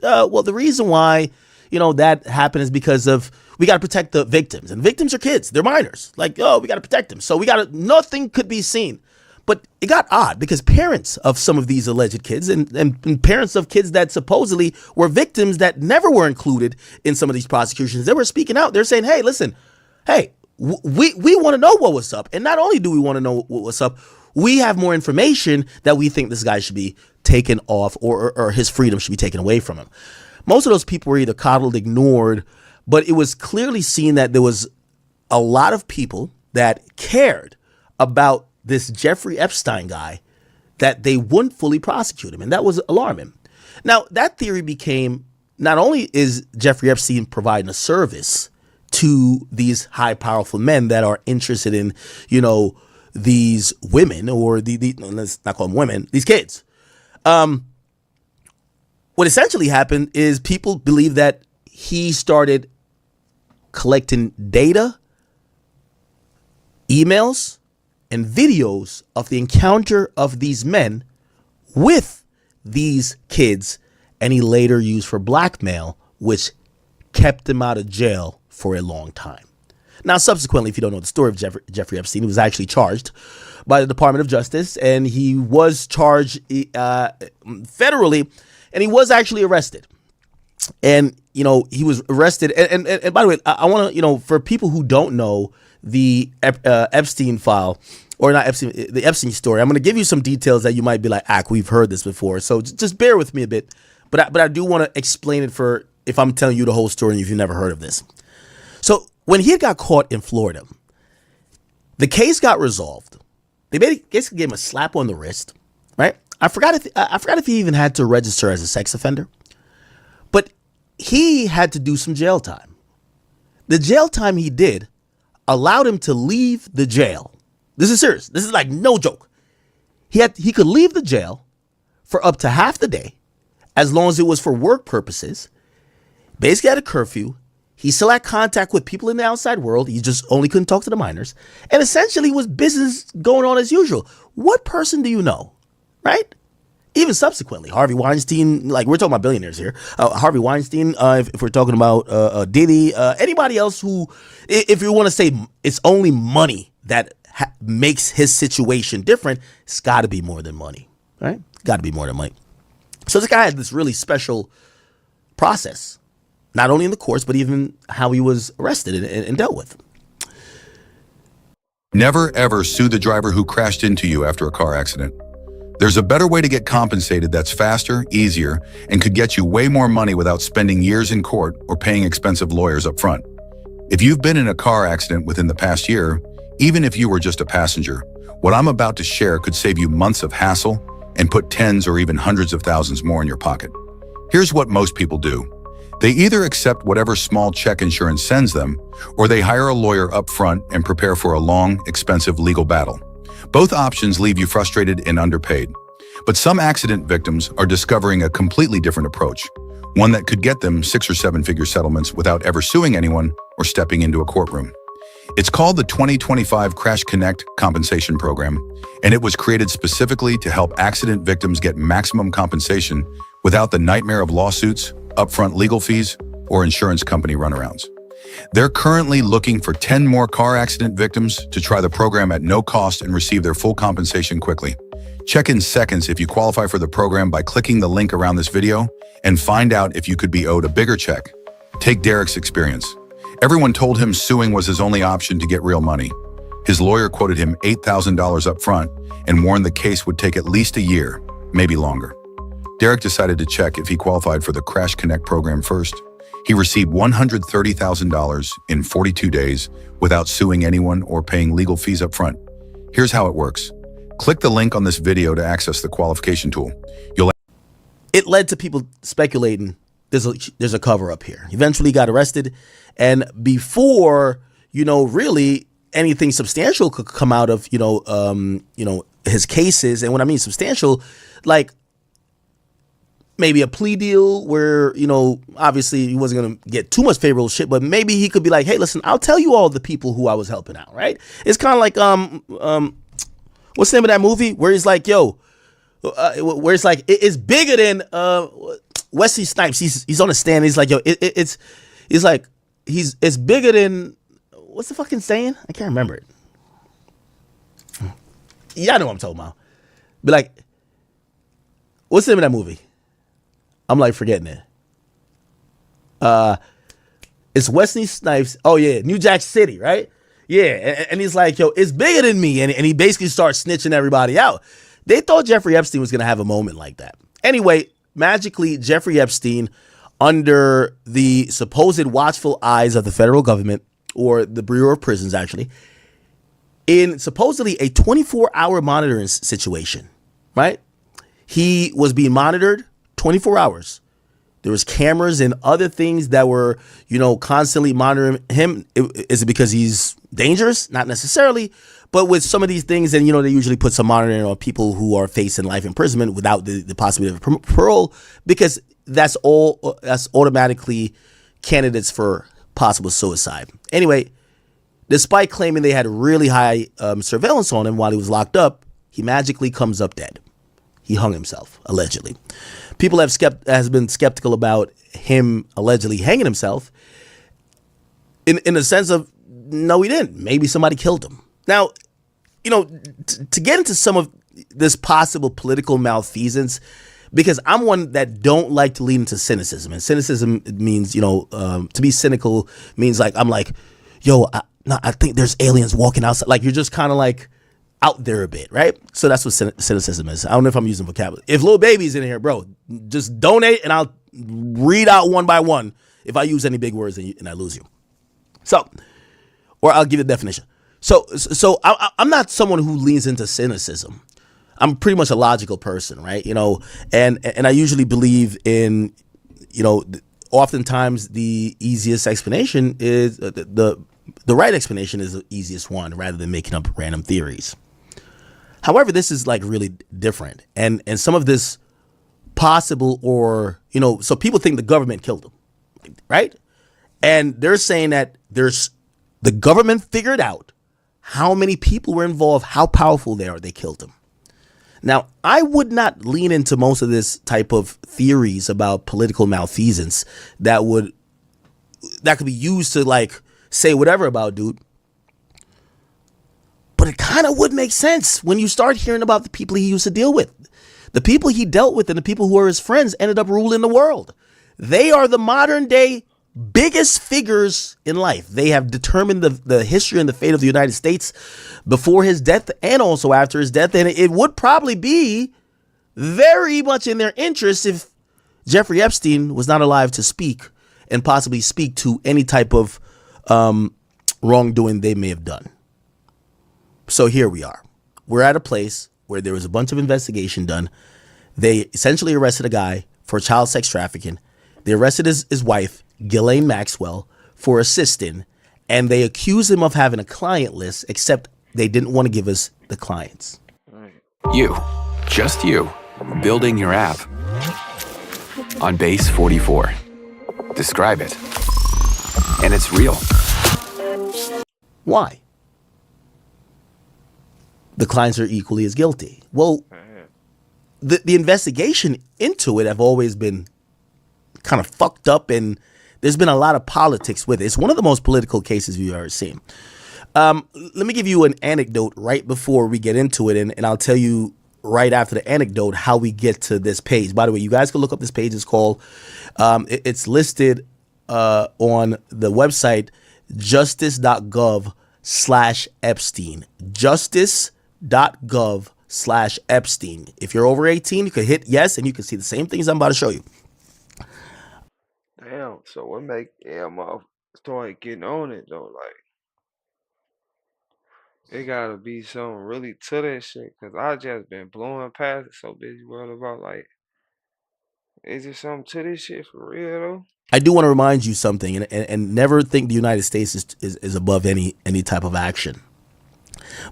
well, the reason why, that happened is because of we got to protect the victims. And victims are kids. They're minors. Like, oh, we got to protect them. So nothing could be seen. But it got odd because parents of some of these alleged kids and parents of kids that supposedly were victims that never were included in some of these prosecutions, they were speaking out. They're saying, hey, listen, we want to know what was up. And not only do we want to know what was up, we have more information that we think this guy should be taken off or his freedom should be taken away from him. Most of those people were either coddled, ignored, but it was clearly seen that there was a lot of people that cared about this Jeffrey Epstein guy, that they wouldn't fully prosecute him. And that was alarming. Now, that theory became, not only is Jeffrey Epstein providing a service to these high, powerful men that are interested in, these women or let's not call them women, these kids. What essentially happened is people believe that he started collecting data, emails, and videos of the encounter of these men with these kids, and he later used for blackmail, which kept him out of jail for a long time. Now, subsequently, if you don't know the story of Jeffrey Epstein, he was actually charged by the Department of Justice, and he was charged federally, and he was actually arrested. And, he was arrested. And by the way, I want to, for people who don't know the Epstein file, or not Epstein, the Epstein story, I'm going to give you some details that you might be like, we've heard this before. So just bear with me a bit. But I do want to explain it for if I'm telling you the whole story and if you've never heard of this. So when he got caught in Florida, the case got resolved. They basically gave him a slap on the wrist, right? I forgot if he even had to register as a sex offender, but he had to do some jail time. The jail time he did allowed him to leave the jail. This is serious. This is like no joke. He could leave the jail for up to half the day, as long as it was for work purposes. Basically had a curfew. He still had contact with people in the outside world. He just only couldn't talk to the minors. And essentially was business going on as usual. What person do you know, right? Even subsequently, Harvey Weinstein, like we're talking about billionaires here. Harvey Weinstein, if we're talking about Diddy, anybody else who, if you want to say it's only money that makes his situation different, it's got to be more than money, right? Got to be more than money. So this guy had this really special process. Not only in the courts, but even how he was arrested and dealt with. Never ever sue the driver who crashed into you after a car accident. There's a better way to get compensated that's faster, easier, and could get you way more money without spending years in court or paying expensive lawyers up front. If you've been in a car accident within the past year, even if you were just a passenger, what I'm about to share could save you months of hassle and put tens or even hundreds of thousands more in your pocket. Here's what most people do. They either accept whatever small check insurance sends them, or they hire a lawyer up front and prepare for a long, expensive legal battle. Both options leave you frustrated and underpaid. But some accident victims are discovering a completely different approach, one that could get them 6- or 7-figure settlements without ever suing anyone or stepping into a courtroom. It's called the 2025 Crash Connect Compensation Program, and it was created specifically to help accident victims get maximum compensation without the nightmare of lawsuits, upfront legal fees, or insurance company runarounds. They're currently looking for 10 more car accident victims to try the program at no cost and receive their full compensation quickly. Check in seconds if you qualify for the program by clicking the link around this video and find out if you could be owed a bigger check. Take Derek's experience. Everyone told him suing was his only option to get real money. His lawyer quoted him $8,000 up front and warned the case would take at least a year, maybe longer. Derek decided to check if he qualified for the Crash Connect program first. He received $130,000 in 42 days without suing anyone or paying legal fees up front. Here's how it works. Click the link on this video to access the qualification tool. It led to people speculating there's a cover up here. Eventually got arrested, and before really anything substantial could come out of his cases, and when I mean substantial, like maybe a plea deal where, obviously he wasn't going to get too much favorable shit, but maybe he could be like, hey, listen, I'll tell you all the people who I was helping out, right? It's kind of like, what's the name of that movie where he's like, yo, where it's like it's bigger than Wesley Snipes. He's on the stand. He's like, yo, it's bigger than, what's the fucking saying? I can't remember it. Yeah, I know what I'm talking about. But like, what's the name of that movie? I'm like forgetting it. It's Wesley Snipes. Oh yeah, New Jack City, right? Yeah, and he's like, yo, it's bigger than me, and he basically starts snitching everybody out. They thought Jeffrey Epstein was gonna have a moment like that. Anyway, magically, Jeffrey Epstein, under the supposed watchful eyes of the federal government, or the Bureau of Prisons, actually, in supposedly a 24-hour monitoring situation, right? He was being monitored 24 hours. There was cameras and other things that were, constantly monitoring him. Is it because he's dangerous? Not necessarily. But with some of these things, and they usually put some monitoring on people who are facing life imprisonment without the possibility of parole, because that's automatically candidates for possible suicide. Anyway, despite claiming they had really high surveillance on him while he was locked up, he magically comes up dead. He hung himself, allegedly. People has been skeptical about him allegedly hanging himself in the sense of, no, he didn't. Maybe somebody killed him. Now, to get into some of this possible political malfeasance, because I'm one that don't like to lean into cynicism. And cynicism means, to be cynical means like, I'm like, yo, I think there's aliens walking outside. Like, you're just kind of like out there a bit, right? So that's what cynicism is. I don't know if I'm using vocabulary. If Lil Baby's in here, bro, just donate and I'll read out one by one if I use any big words and I lose you. So, or I'll give you the definition. So I'm not someone who leans into cynicism. I'm pretty much a logical person, right? And I usually believe in, oftentimes the easiest explanation is the right explanation is the easiest one, rather than making up random theories. However, this is like really different, and some of this possible, or so people think the government killed him, right? And they're saying that the government figured out how many people were involved, how powerful they are, they killed him. Now, I would not lean into most of this type of theories about political malfeasance that could be used to like say whatever about dude. But it kind of would make sense when you start hearing about the people he used to deal with. The people he dealt with and the people who were his friends ended up ruling the world. They are the modern day biggest figures in life. They have determined the history and the fate of the United States before his death and also after his death. And it would probably be very much in their interest if Jeffrey Epstein was not alive to speak and possibly speak to any type of wrongdoing they may have done. So here we are. We're at a place where there was a bunch of investigation done. They essentially arrested a guy for child sex trafficking. They arrested his wife, Ghislaine Maxwell, for assisting, and they accused him of having a client list, except they didn't want to give us the clients. You, just you, building your app on base 44. Describe it. And it's real. Why? The clients are equally as guilty. Well, the investigation into it have always been kind of fucked up, and there's been a lot of politics with it. It's one of the most political cases we've ever seen. Let me give you an anecdote right before we get into it, and I'll tell you right after the anecdote how we get to this page. By the way, you guys can look up this page. It's called, it's listed on the website justice.gov/Epstein. Justice.gov/Epstein. If you're over 18, you can hit yes, and you can see the same things I'm about to show you. Damn, so what make motherfuckers start getting on it though? Like, it gotta be something really to that shit. Cause I just been blowing past it, so busy worried about like, is there something to this shit for real though? I do want to remind you something, and never think the United States is above any type of action.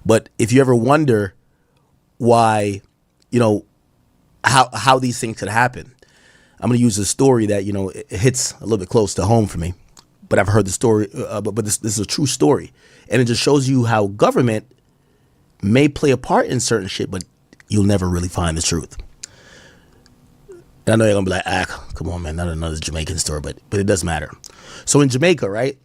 But if you ever wonder why, how these things could happen, I'm going to use a story that, it hits a little bit close to home for me. But I've heard the story, but this is a true story. And it just shows you how government may play a part in certain shit, but you'll never really find the truth. And I know you're gonna be like, come on, man, not another Jamaican story, but it doesn't matter. So in Jamaica, right,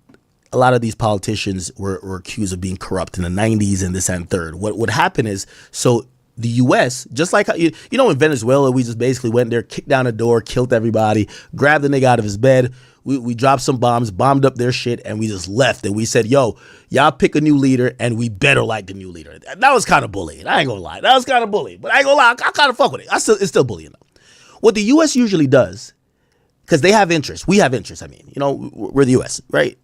a lot of these politicians were accused of being corrupt in the 90s and this and third. What happened is, so the U.S., just like you know, in Venezuela, we just basically went there, kicked down the door, killed everybody, grabbed the nigga out of his bed. We dropped some bombs, bombed up their shit, and we just left. And we said, yo, y'all pick a new leader, and we better like the new leader. That was kind of bullying. I ain't gonna lie. That was kind of bullying. But I ain't gonna lie. I kind of fuck with it. It's still bullying, though. What the U.S. usually does, because they have interest. We have interest. I mean, you know, we're the U.S., right?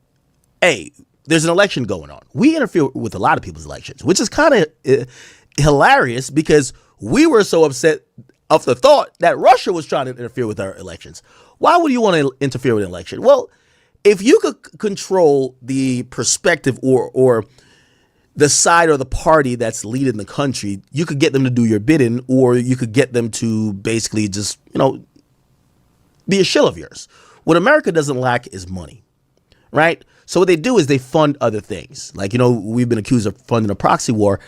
Hey, there's an election going on. We interfere with a lot of people's elections, which is kind of hilarious because we were so upset of the thought that Russia was trying to interfere with our elections. Why would you want to interfere with an election? Well, if you could control the perspective or the side or the party that's leading the country, you could get them to do your bidding, or you could get them to basically just, you know, be a shill of yours. What America doesn't lack is money, right? So what they do is they fund other things. Like, you know, we've been accused of funding a proxy war.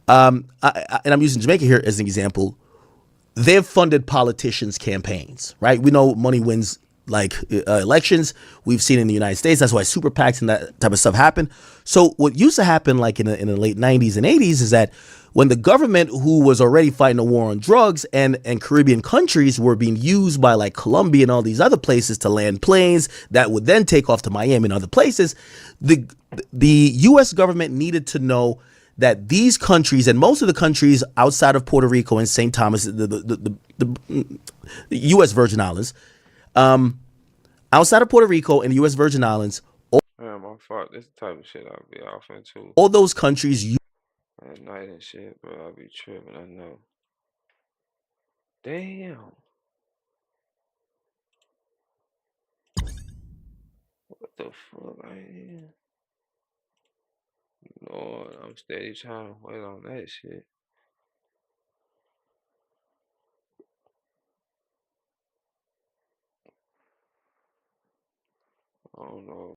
And I'm using Jamaica here as an example. They've funded politicians' campaigns, right? We know money wins like elections. We've seen in the United States. That's why super PACs and that type of stuff happen. So what used to happen like in the late 90s and 80s is that when the government, who was already fighting a war on drugs, and Caribbean countries were being used by like Colombia and all these other places to land planes that would then take off to Miami and other places, the U.S. government needed to know that these countries, and most of the countries outside of Puerto Rico and St. Thomas, the U.S. Virgin Islands, outside of Puerto Rico and the U.S. Virgin Islands, Man, my fault. This type of shit I'll be off into all those countries at night and shit, bro. I'll be tripping. I know. Damn. What the fuck? Lord, I'm steady trying to wait on that shit. I don't know.